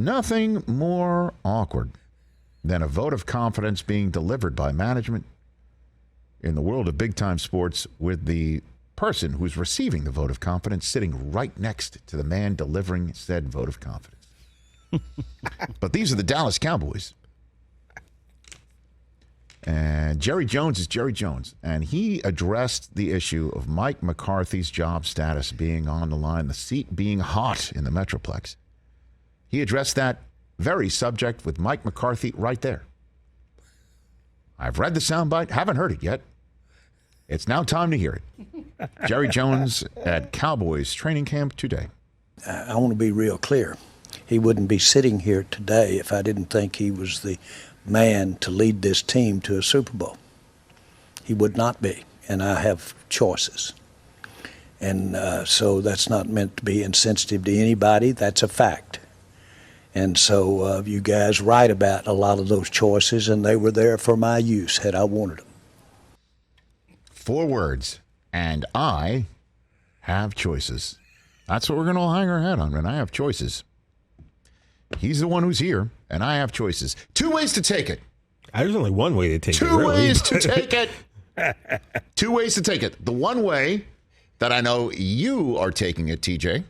nothing more awkward than a vote of confidence being delivered by management in the world of big-time sports with the person who's receiving the vote of confidence sitting right next to the man delivering said vote of confidence. But these are the Dallas Cowboys. And Jerry Jones is Jerry Jones. And he addressed the issue of Mike McCarthy's job status being on the line, the seat being hot in the Metroplex. He addressed that very subject with Mike McCarthy right there. I've read the soundbite, haven't heard it yet. It's now time to hear it. Jerry Jones at Cowboys training camp today. I want to be real clear. He wouldn't be sitting here today if I didn't think he was the man to lead this team to a Super Bowl. He would not be, and I have choices. And so that's not meant to be insensitive to anybody. That's a fact. And so you guys write about a lot of those choices, and they were there for my use had I wanted them. 4 words, and I have choices. That's what we're going to hang our hat on, and I have choices. He's the one who's here, and I have choices. 2 ways to take it. There's only one way to take it. 2 ways to take it. 2 ways to take it. The one way that I know you are taking it, TJ,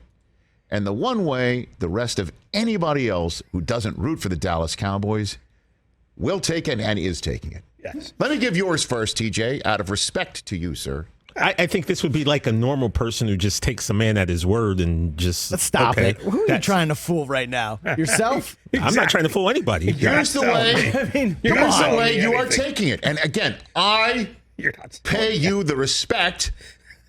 and the one way the rest of anybody else who doesn't root for the Dallas Cowboys will take it and is taking it. Yes. Let me give yours first, TJ, out of respect to you, sir. I think this would be like a normal person who just takes a man at his word and just... Let's stop it. Who are you trying to fool right now? Yourself? I'm not trying to fool anybody. Here's the way. I mean, Here's the way you are taking it. And again, I pay you the respect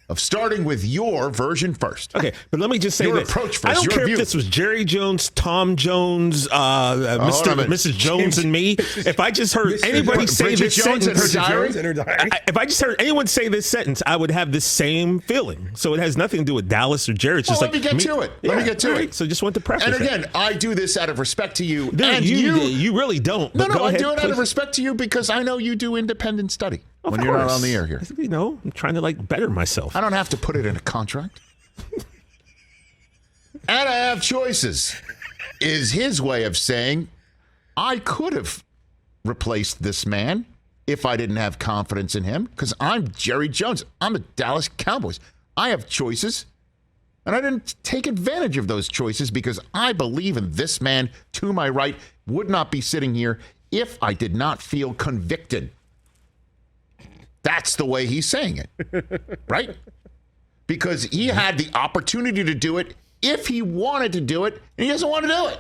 of starting with your version first. Okay, but let me just say your this. Approach first, I don't your care view. if this was Jerry Jones, Tom Jones, Mrs. Jones and me. If I just heard anybody say Bridget this Jones sentence, in her diary. if I just heard anyone say this sentence, I would have the same feeling. So it has nothing to do with Dallas or Jerry. It's just let me get to it. Let me get to it. So just want to preface And that. again, I do this out of respect to you. Dude, and you really don't. No, but go I ahead, do it out please. of respect to you because I know you do independent study Of when you're not course. on the air here. You know, I'm trying to better myself. I don't have to put it in a contract. And I have choices, is his way of saying I could have replaced this man if I didn't have confidence in him because I'm Jerry Jones. I'm a Dallas Cowboys. I have choices, and I didn't take advantage of those choices because I believe in this man to my right would not be sitting here if I did not feel convicted. That's the way he's saying it, right? Because he had the opportunity to do it if he wanted to do it, and he doesn't want to do it.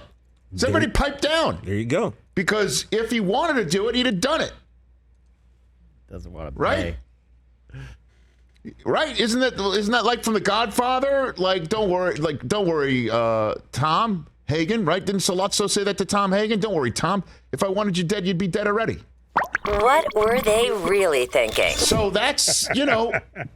So everybody pipe down. There you go. Because if he wanted to do it, he'd have done it. doesn't want to Right? play. Right? Isn't that like from The Godfather? Like, don't worry, Tom Hagen, right? Didn't Sollozzo say that to Tom Hagen? Don't worry, Tom. If I wanted you dead, you'd be dead already. What were they really thinking? So that's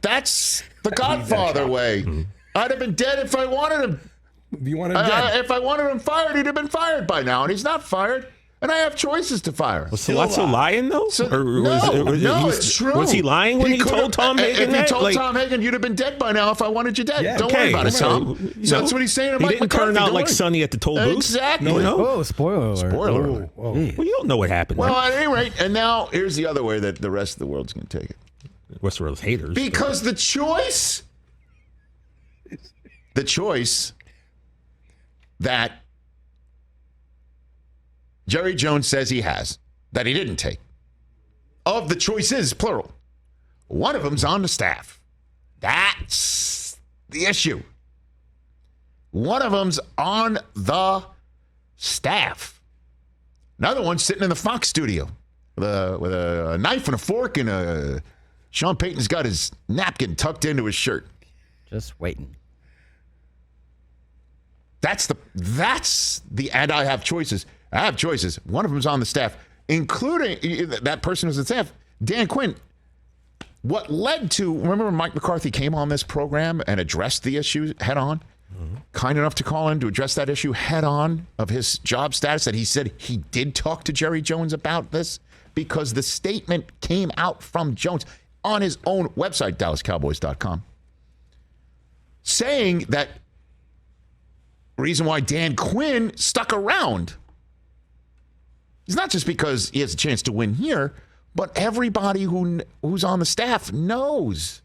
that's The Godfather way. I'd have been dead if I wanted him. If you want him dead. If I wanted him fired, he'd have been fired by now, and he's not fired. And I have choices to fire. Was Sollozzo lying, though? No, it's true. Was he lying when he told Tom Hagen that? If he told Tom Hagen, you'd have been dead by now if I wanted you dead. Yeah, Don't worry about it, Tom. So that's what he's saying to Mike He didn't McCarthy. turn out Don't like worry. Sonny at the toll booth. Exactly. No. Oh, spoiler alert. Spoiler alert. Whoa. Well, you don't know what happened. Well, at any rate, and now here's the other way that the rest of the world's going to take it. Westworld's haters. Because the choice that Jerry Jones says he has, that he didn't take, of the choices, plural, one of them's on the staff. That's the issue. One of them's on the staff. Another one's sitting in the Fox studio with a knife and a fork and Sean Payton's got his napkin tucked into his shirt. Just waiting. That's the and I have choices. I have choices. One of them's on the staff, including that person who's on the staff, Dan Quinn. What led to, remember when Mike McCarthy came on this program and addressed the issue head on? Mm-hmm. Kind enough to call in to address that issue head on of his job status, that he said he did talk to Jerry Jones about this because the statement came out from Jones on his own website, DallasCowboys.com, saying that reason why Dan Quinn stuck around is not just because he has a chance to win here, but everybody who's on the staff knows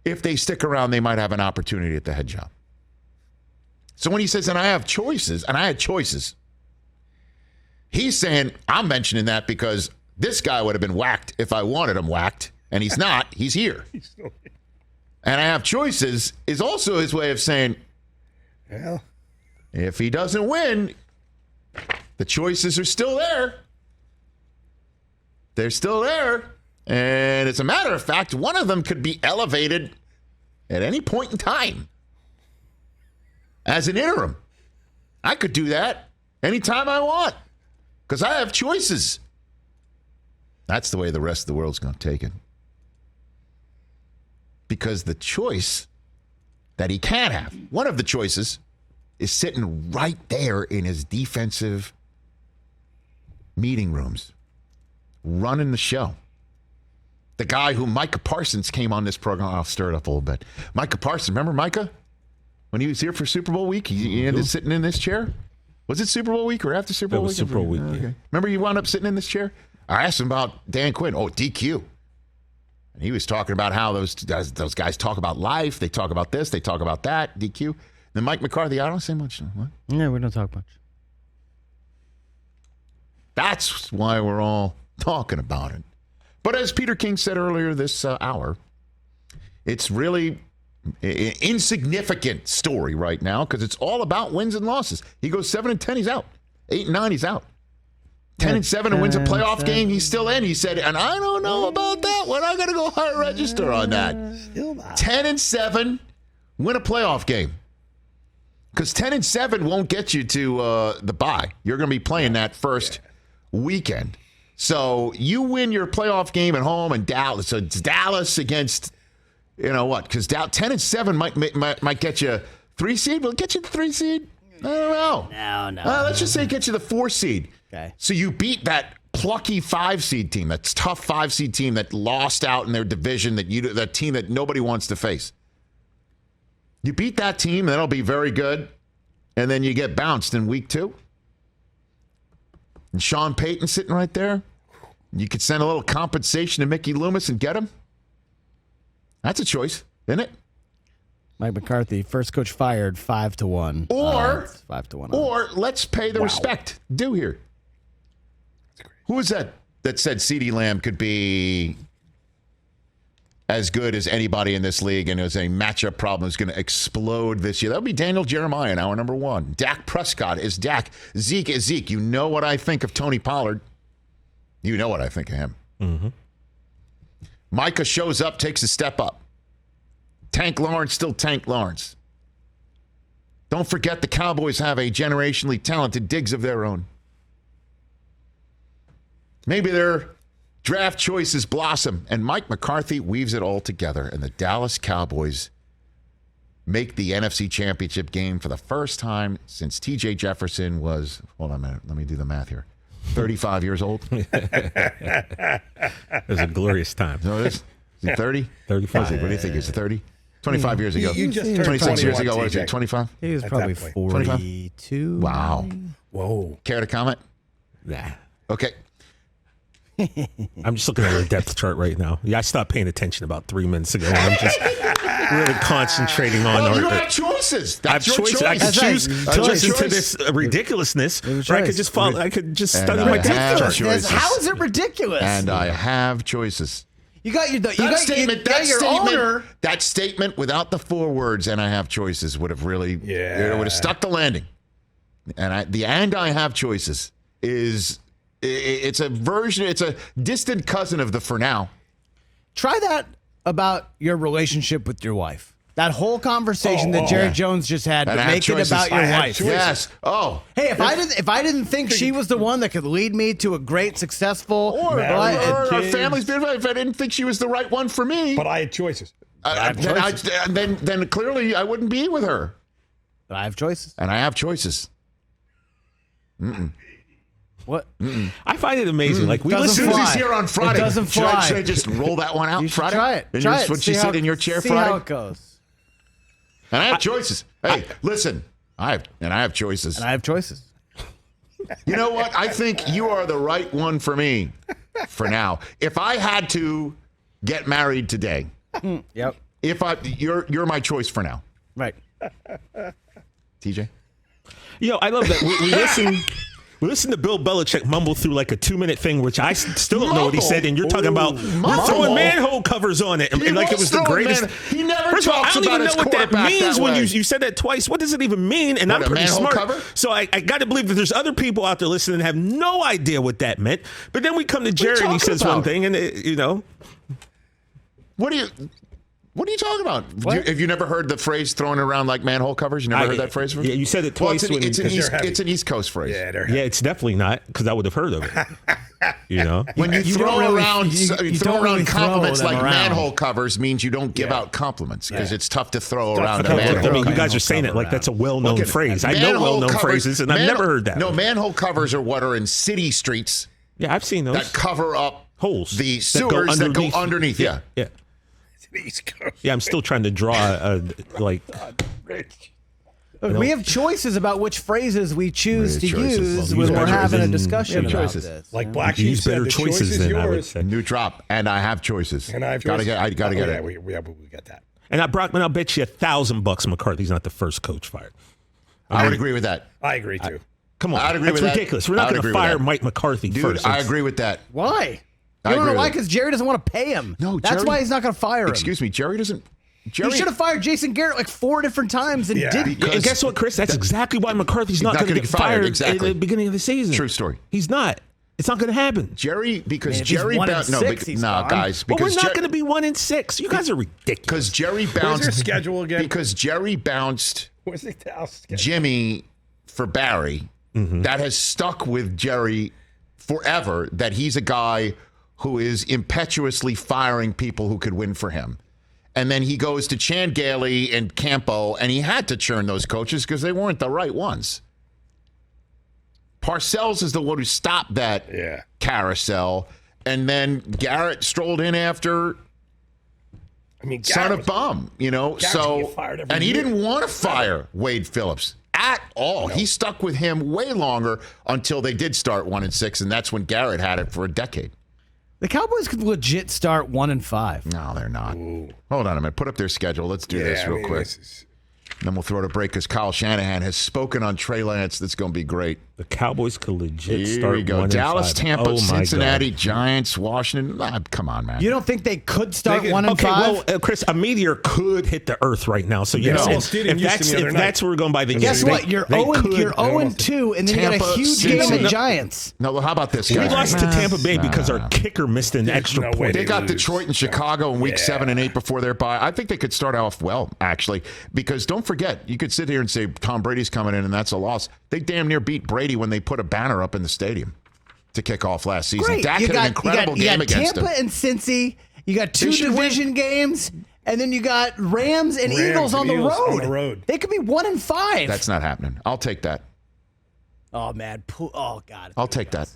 if they stick around, they might have an opportunity at the head job. So when he says, and I have choices, and I had choices, he's saying, I'm mentioning that because this guy would have been whacked if I wanted him whacked, and he's not. He's here. And I have choices is also his way of saying, well, if he doesn't win, the choices are still there. They're still there. And as a matter of fact, one of them could be elevated at any point in time as an interim. I could do that anytime I want because I have choices. That's the way the rest of the world's going to take it. Because the choice that he can have, one of the choices, is sitting right there in his defensive meeting rooms, running the show. The guy who Micah Parsons came on this program, I'll stir it up a little bit. Micah Parsons, remember Micah? When he was here for Super Bowl week, he ended up sitting in this chair. Was it Super Bowl week or after Super Bowl week? It was Super Bowl week. Okay. Remember you wound up sitting in this chair? I asked him about Dan Quinn. Oh, DQ. And he was talking about how those guys talk about life. They talk about this. They talk about that. DQ. Then Mike McCarthy, I don't say much. What? No, we don't talk much. That's why we're all talking about it. But as Peter King said earlier this hour, it's really an insignificant story right now because it's all about wins and losses. He goes 7-10, he's out. 8-9, he's out. 10-7 and wins a playoff game, he's still in. He said, and I don't know about that one. I got to go higher register on that. 10-7, win a playoff game. Because 10-7 won't get you to the bye. You're going to be playing that first weekend. So you win your playoff game at home in Dallas. So it's Dallas against, you know what? Because 10-7 might get you 3 seed. Will it get you the 3 seed? I don't know. No. Let's just say it gets you the 4 seed. Okay. So you beat that plucky 5 seed team, that tough 5 seed team that lost out in their division, that team that nobody wants to face. You beat that team, that'll be very good. And then you get bounced in week 2. And Sean Payton sitting right there. You could send a little compensation to Mickey Loomis and get him. That's a choice, isn't it? Mike McCarthy, first coach fired, 5-1. Or 5-1. Or let's pay the respect due here. Who was that said CeeDee Lamb could be as good as anybody in this league, and it was a matchup problem is going to explode this year? That would be Daniel Jeremiah in hour number 1. Dak Prescott is Dak. Zeke is Zeke. You know what I think of Tony Pollard. You know what I think of him. Mm-hmm. Micah shows up, takes a step up. Tank Lawrence, still Tank Lawrence. Don't forget the Cowboys have a generationally talented Diggs of their own. Maybe their draft choices blossom, and Mike McCarthy weaves it all together, and the Dallas Cowboys make the NFC Championship game for the first time since T.J. Jefferson was, hold on a minute, let me do the math here, 35 years old. It was a glorious time. No, is he 30? 35. What do you think? Is it 30? 25 years ago. You just turned 26 years 21, ago. What is TJ. it? 25? He was At probably that point. 42. Wow. Whoa. Care to comment? Nah. Okay. I'm just looking at your depth chart right now. Yeah, I stopped paying attention about 3 minutes ago. And I'm just really concentrating on Well, you our. have choices. I have That's your choices. choice. I could choose to your listen to choice. this ridiculousness, or was I could choice. just follow. I could just And study I my have depth chart. choices. How is it ridiculous? And I have choices. You got your That statement without the 4 words, and I have choices, would have really, it would have stuck the landing. And I have choices is, it's a version, it's a distant cousin of the for now. Try that about your relationship with your wife. That whole conversation that Jerry Jones just had, And but I have make it choices. about your I have wife. choices. Yes. Oh. Hey, if I didn't think she was the one that could lead me to a great, successful Or our kids. family's beautiful. If I didn't think she was the right one for me, But I had choices. then clearly I wouldn't be with her. But I have choices. And I have choices. What? I find it amazing. Like we Doesn't listen. fly. Susie's here on Friday. It doesn't fly. Should I just roll that one out You should Friday? try it. And Try just it. when she sit in your chair see Friday? how it goes. And I have choices. Hey, listen. I have choices. And I have choices. You know what? I think you are the right one for me for now. If I had to get married today, Yep. You're my choice for now. Right. TJ? I love that we listen to Bill Belichick mumble through like a 2-minute thing, which I still don't know what he said, and you're talking about we're throwing manhole covers on it, and like it was the greatest. He never First of all, I talks don't about even his know what that quarterback means that when way. you said that twice. What does it even mean? And What, I'm a pretty manhole smart, cover? so I got to believe that there's other people out there listening that have no idea what that meant. But then we come to Jerry and he says one thing, and What are you talking about? Have you never heard the phrase thrown around like manhole covers? You never heard that phrase before? Yeah, you said it twice. Well, it's an East Coast phrase. Yeah, yeah, it's definitely not, because I would have heard of it. When you throw don't really- around you throw don't really around compliments throw them like around. manhole covers means you don't give out compliments because it's tough to throw around a Okay, manhole I mean, you cover. guys are saying it like that's a well-known Look at- phrase. I know manhole well-known covers- phrases, and I've never heard that. No, manhole covers are what are in city streets Yeah, I've seen those that cover up holes, the sewers that go underneath. Yeah. Yeah. East Coast. Yeah, I'm still trying to draw like. Look, we have choices about which phrases we choose to We have choices. use Well, when use we're better having a than- discussion we have about choices. this. Like Black Use Sheep said, better the choice choices is than I would yours. say. New drop, and I have choices. And I have gotta choices. get. Gotta get it. We got that. And Brockman, I'll bet you $1,000 McCarthy's not the first coach fired. I would agree with that. I agree too. Come on, I'd agree that's with that. ridiculous. We're I not would going to agree with fire that. Mike McCarthy Dude, first. I agree with that. Why? I You don't know agree why? with Because Jerry doesn't want to pay him. No, that's Jerry- why he's not going to fire him. Excuse me, Jerry doesn't. He Jerry should have fired Jason Garrett like 4 different times and Yeah. didn't. And guess what, Chris? That's exactly why McCarthy's not not going to gonna get get fired, fired exactly. at the beginning of the season. True story. He's not. It's not going to happen. Jerry, because Man, if he's Jerry 1 and bounced. No, 6, he's gone. guys, Well, we're because not going to be 1-6. You guys are ridiculous. because Jerry Where's bounced their schedule again? because Jerry bounced Where's the Dallas schedule? Jimmy for Barry. That has stuck with Jerry forever. That he's a guy who is impetuously firing people who could win for him. And then he goes to Chan Gailey and Campo, and he had to churn those coaches because they weren't the right ones. Parcells is the one who stopped that carousel, and then Garrett strolled in after I mean, son Garrett of bum, Garrett's gonna So, get fired every and he year. didn't want to fire Wade Phillips at all. He stuck with him way longer until they did start 1-6, and that's when Garrett had it for a decade. The Cowboys could legit start 1-5. No, they're not. Hold on a minute. Put up their schedule. Let's do this I real mean, quick. this is- Then we'll throw it a break because Kyle Shanahan has spoken on Trey Lance. That's going to be great. The Cowboys could legit Here start we go. 1-5. Dallas, Tampa, Oh, my Cincinnati, God. Giants, Washington. Come on, man. You don't think they could start They could- 1-5? Okay, well, Chris, a meteor could hit the Earth right now. So yes, almost did in if Houston that's the other if night. that's where we're going by the Guess game, what? You're they 0 could. you're 0-2, and then you got Tampa, a huge game Cincinnati. at Giants. No, well, how about this, We guys? lost to Tampa Bay because our kicker missed an extra no way point. They got lose. Detroit and Chicago in week 7 and 8 before their bye. I think they could start off well, actually, because don't forget, you could sit here and say Tom Brady's coming in and that's a loss. They damn near beat Brady when they put a banner up in the stadium to kick off last season. Great. Dak You had an incredible you game got against Tampa them. and Cincy. You got 2 should division games, and then you got Rams and Eagles and on the Eagles road. on the road. They could be 1-5. That's not happening. I'll take that. Oh man. Oh god. I'll take that.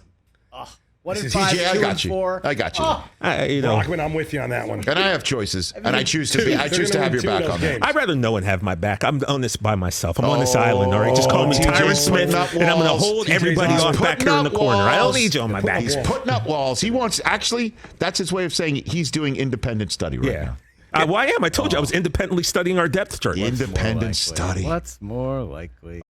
1-5. TJ, I got you. 2-4. I got you. You know, Brockman, I'm with you on that one. And I have choices, and I choose to Two. be. I They're choose to gonna have win your 2 of back those on that. games. I'd rather no one have my back. I'm on this by myself. I'm on this island, all right? Just call me TJ's Tyron Smith, putting up and I'm going to walls. hold TJ's everybody awesome. off back Putting here in the up corner. I don't walls. need you on my back. He's putting up walls. He wants, actually, that's his way of saying he's doing independent study right Yeah. now. Well, I am. I told you I was independently studying our depth chart. Independent study. What's more likely?